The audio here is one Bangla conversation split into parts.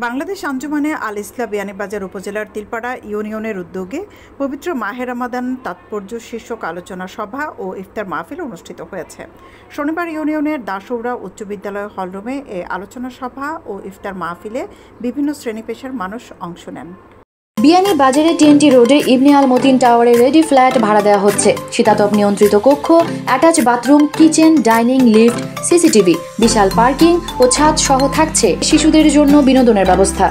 বাংলাদেশ আঞ্জুমানে আল ইসলাহ বিয়ানীবাজার উপজেলার তিলপাড়া ইউনিয়নের উদ্যোগে পবিত্র মাহে রমাদান তাৎপর্য শীর্ষক আলোচনা সভা ও ইফতার মাহফিল অনুষ্ঠিত হয়েছে। শনিবার ইউনিয়নের দাসৌরা উচ্চ বিদ্যালয় হলরুমে এই আলোচনা সভা ও ইফতার মাহফিলে বিভিন্ন শ্রেণী পেশার মানুষ অংশ নেন। বিয়ানীবাজারে টিএনটি রোডে ইবনে আল মতিন টাওয়ারে রেডি ফ্ল্যাট ভাড়া দেওয়া হচ্ছে। শীতাতপ নিয়ন্ত্রিত কক্ষ, attach bathroom, kitchen, dining, lift, CCTV, বিশাল পার্কিং ও ছাদ সহ থাকছে শিশুদের জন্য বিনোদনের ব্যবস্থা।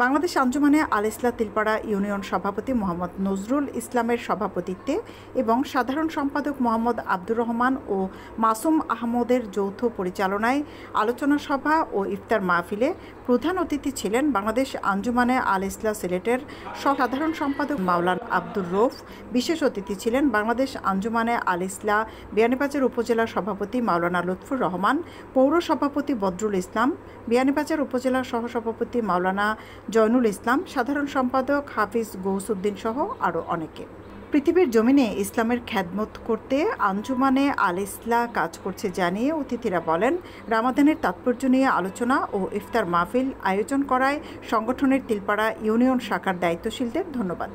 বাংলাদেশ আঞ্জুমানে আল ইসলাহ তিলপাড়া ইউনিয়ন সভাপতি মোহাম্মদ নজরুল ইসলামের সভাপতিত্বে এবং সাধারণ সম্পাদক মোহাম্মদ আব্দুর রহমান ও মাসুম আহমদের যৌথ পরিচালনায় আলোচনা সভা ও ইফতার মাহফিলে প্রধান অতিথি ছিলেন বাংলাদেশ আঞ্জুমানে আল ইসলাহ সিলেটের সাধারণ সম্পাদক মাওলানা আব্দুর রৌফ। বিশেষ অতিথি ছিলেন বাংলাদেশ আঞ্জুমানে আল ইসলাহ বিয়ানীবাজার উপজেলা সভাপতি মাওলানা লুৎফুর রহমান, পৌর সভাপতি বদরুল ইসলাম, বিয়ানীবাজার উপজেলা সহসভাপতি মাওলানা জয়নুল ইসলাম, সাধারণ সম্পাদক হাফিজ গৌসুদ্দিন সহ আরও অনেকে। পৃথিবীর জমিনে ইসলামের খ্যাদমত করতে আঞ্জুমানে আল ইসলাহ কাজ করছে জানিয়ে অতিথিরা বলেন, রামাদানের তাৎপর্য নিয়ে আলোচনা ও ইফতার মাহফিল আয়োজন করায় সংগঠনের তিলপাড়া ইউনিয়ন শাখার দায়িত্বশীলদের ধন্যবাদ।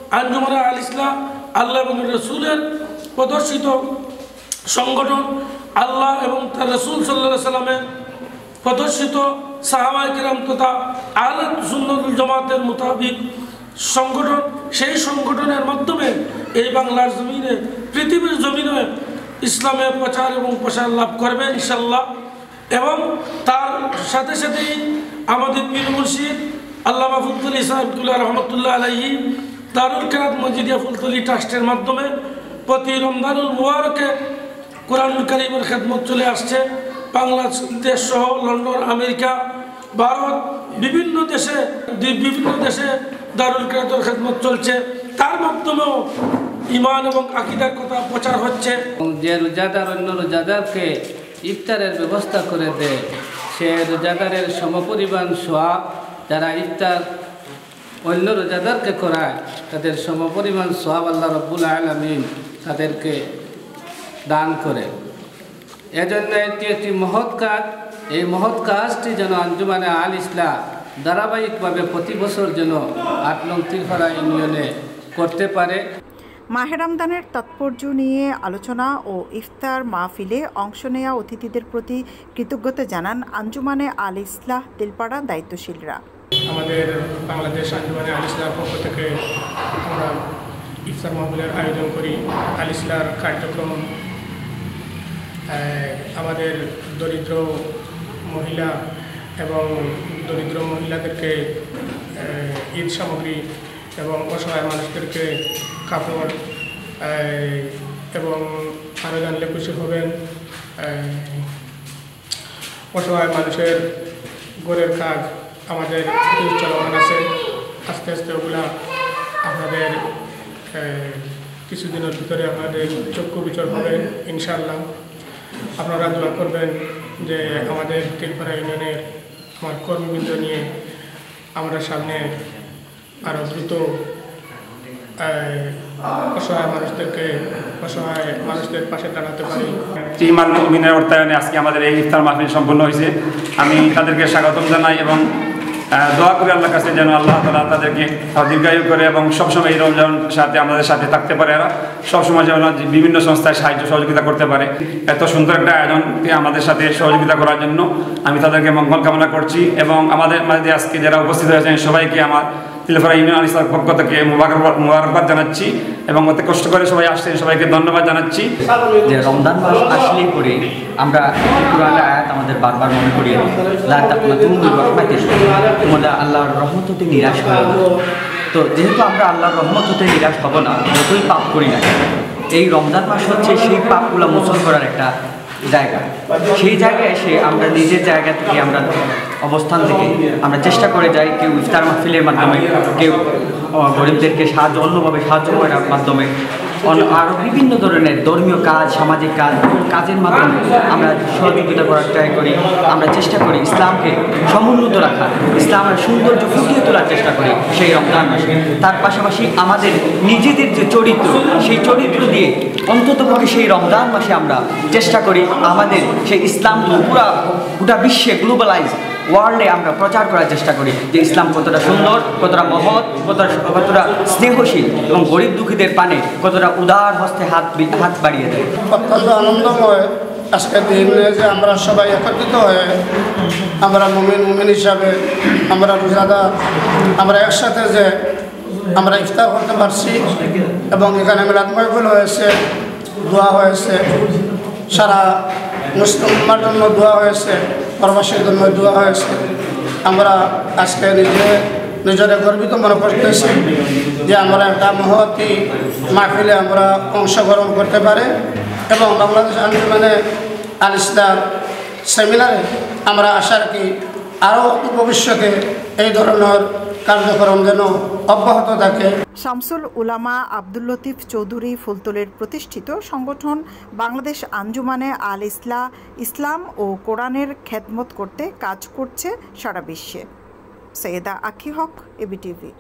আঞ্জুমানে আল ইসলাহ আল্লাহ এবং রসুলের প্রদর্শিত সংগঠন, আল্লাহ এবং তার রসুল সাল্লাল্লাহু আলাইহি সাল্লামের প্রদর্শিত সাহাবায়ে কেরাম তথা আহলে সুন্নাতুল জামাতের মোতাবিক সংগঠন। সেই সংগঠনের মাধ্যমে এই বাংলার জমিনে, পৃথিবীর জমিনে ইসলামের প্রচার এবং প্রসার লাভ করবে ইনশাল্লাহ। এবং তার সাথে সাথেই আমাদের পীর মুর্শিদ আল্লামা ফুলতলী সাহেবুল্লাহ রহমতুল্লাহ আলাইহি দারুল কেরাত মসজিদিয়া ফুলতলী ট্রাস্টের মাধ্যমে প্রতি রমজানুল মুবারকে কোরআনুল কারীমের খেদমত চলে আসছে। বাংলাদেশ সহ লন্ডন, আমেরিকা, ভারত, বিভিন্ন দেশে দারুল কেরাতের খেদমত চলছে। তার মাধ্যমেও ঈমান এবং আকীদার কথা প্রচার হচ্ছে। যে রোজাদার অন্য রোজাদারকে ইফতারের ব্যবস্থা করে দেয়, সে রোজাদারের সমপরিমাণ সওয়াব, যারা ইফতার অন্য রোজাদারকে করায় তাদের সমপরিমাণ সওয়াব আল্লাহ রাব্বুল আলামিন তাদেরকে দান করে। এজন্য এটি একটি মহৎ কাজ। এই মহৎ কাজটি যেন আঞ্জুমানে আল ইসলাহ ধারাবাহিকভাবে প্রতি বছর যেন ৮ নং তিলপাড়া ইউনিয়নে করতে পারে। মাহে রমজানের তাৎপর্য নিয়ে আলোচনা ও ইফতার মাহফিলে অংশ নেওয়া অতিথিদের প্রতি কৃতজ্ঞতা জানান আঞ্জুমানে আল ইসলাহ তিলপাড়া দায়িত্বশীলরা। আমাদের বাংলাদেশ আঞ্জুমানে আল ইসলাহর পক্ষ থেকে আমরা ইফতার মাহফিলের আয়োজন করি। আল ইসলাহর কার্যক্রম আমাদের দরিদ্র মহিলা এবং দরিদ্র মহিলাদেরকে ঈদ সামগ্রী এবং অসহায় মানুষদেরকে কাপড় এবং আরও জানলে খুশি হবেন, অসহায় মানুষের ঘরের কাজ আমাদের চলমান আছে। আস্তে আস্তে ওগুলা আপনাদের কিছুদিনের ভিতরে আপনাদের চক্ষু বিচর হবেন ইনশাআল্লাহ। আপনারা দোয়া করবেন যে আমাদের তিলপাড়া ইউনিয়নের আমার কর্মবৃন্দ নিয়ে আমরা সামনে আরও দ্রুত অসহায় মানুষদের পাশে দাঁড়াতে পারি। ইমাল মুমিনের অর্থায়নে আজকে আমাদের এই ইফতার মাহফিল সম্পন্ন হয়েছে। আমি তাদেরকে স্বাগতম জানাই এবং দোয়া করি আল্লাহর কাছে যেন আল্লাহ তাআলা তাদেরকে দীর্ঘায়ু করে এবং সবসময় এই রমজান সাথে আমাদের সাথে থাকতে পারে। এরা সবসময় যেন বিভিন্ন সংস্থায় সাহায্য সহযোগিতা করতে পারে। এত সুন্দর একটা আয়োজনকে আমাদের সাথে সহযোগিতা করার জন্য আমি তাদেরকে মঙ্গল কামনা করছি এবং আমাদের মাঝে আজকে যারা উপস্থিত হয়েছেন সবাইকে আমার তিলপাড়া ইউনিয়ন আল ইসলাহর পক্ষ থেকে মুবারকবাদ জানাচ্ছি এবং অত কষ্ট করে সবাই আসছেন, সবাইকে ধন্যবাদ জানাচ্ছি। যে রমজান মাস আসলেই পরে আমরা কোরআনের আয়াত আমাদের বারবার মনে করিয়ে তোমরা আল্লাহর রহমত হতে নিরাশ হয় না। তো যেহেতু আমরা আল্লাহর রহমত হতে নিরাশ হব না, যতই পাপ করি না, এই রমজান মাস হচ্ছে সেই পাপগুলো মোচন করার একটা জায়গা। সেই জায়গায় এসে আমরা নিজের জায়গা থেকে আমরা অবস্থান থেকে আমরা চেষ্টা করে যাই, কেউ ইফতার মাহফিলের মাধ্যমে, কেউ গরিবদেরকে অন্যভাবে সাহায্য করার মাধ্যমে, আরও বিভিন্ন ধরনের ধর্মীয় কাজ, সামাজিক কাজের মাধ্যমে আমরা সহযোগিতা করার ট্রাই করি। আমরা চেষ্টা করি ইসলামকে সমুন্নত রাখার, ইসলামের সৌন্দর্য ফুটিয়ে তোলার চেষ্টা করি সেই রমজান মাসে। তার পাশাপাশি আমাদের নিজেদের যে চরিত্র, সেই চরিত্র দিয়ে অন্ততপক্ষে সেই রমজান মাসে আমরা চেষ্টা করি আমাদের সেই ইসলাম গোটা বিশ্বে গ্লোবালাইজ ওয়ার্ল্ডে আমরা প্রচার করার চেষ্টা করি যে ইসলাম কতটা সুন্দর, কতটা মহৎ, কতটা স্নেহশীল এবং গরিব দুঃখীদের পানে কতটা উদার হস্তে হাত বাড়িয়ে দেয়। অত্যন্ত আনন্দময় আজকের দিন যে আমরা সবাই একত্রিত হয়ে আমরা মুমিন হিসাবে আমরা রোজাদার আমরা একসাথে যে আমরা ইফতার করতে পারছি এবং এখানে মিলাদ মাহফিল হয়েছে, দোয়া হয়েছে, সারা মুসলিম উম্মার জন্য দোয়া হয়েছে, প্রবাসীর জন্য দোয়া হয়েছে। আমরা আজকে নিজেরা গর্বিত মনে করতেছি যে আমরা একটা মহতী মাহফিলে আমরা অংশগ্রহণ করতে পারি এবং বাংলাদেশ আঞ্জুমানে আল ইসলাম সেমিনারে আমরা আশা রাখি আরও ভবিষ্যতে এই ধরনের কার্যক্রম যেন অব্যাহত থাকে। শামসুল উলামা আব্দুল লতিফ চৌধুরী ফুলতলির প্রতিষ্ঠিত সংগঠন বাংলাদেশ আঞ্জুমানে আল ইসলাম ও কোরআনের খেদমত করতে কাজ করছে সারা বিশ্বে। সৈয়দা আখি হক, এবিটিভি।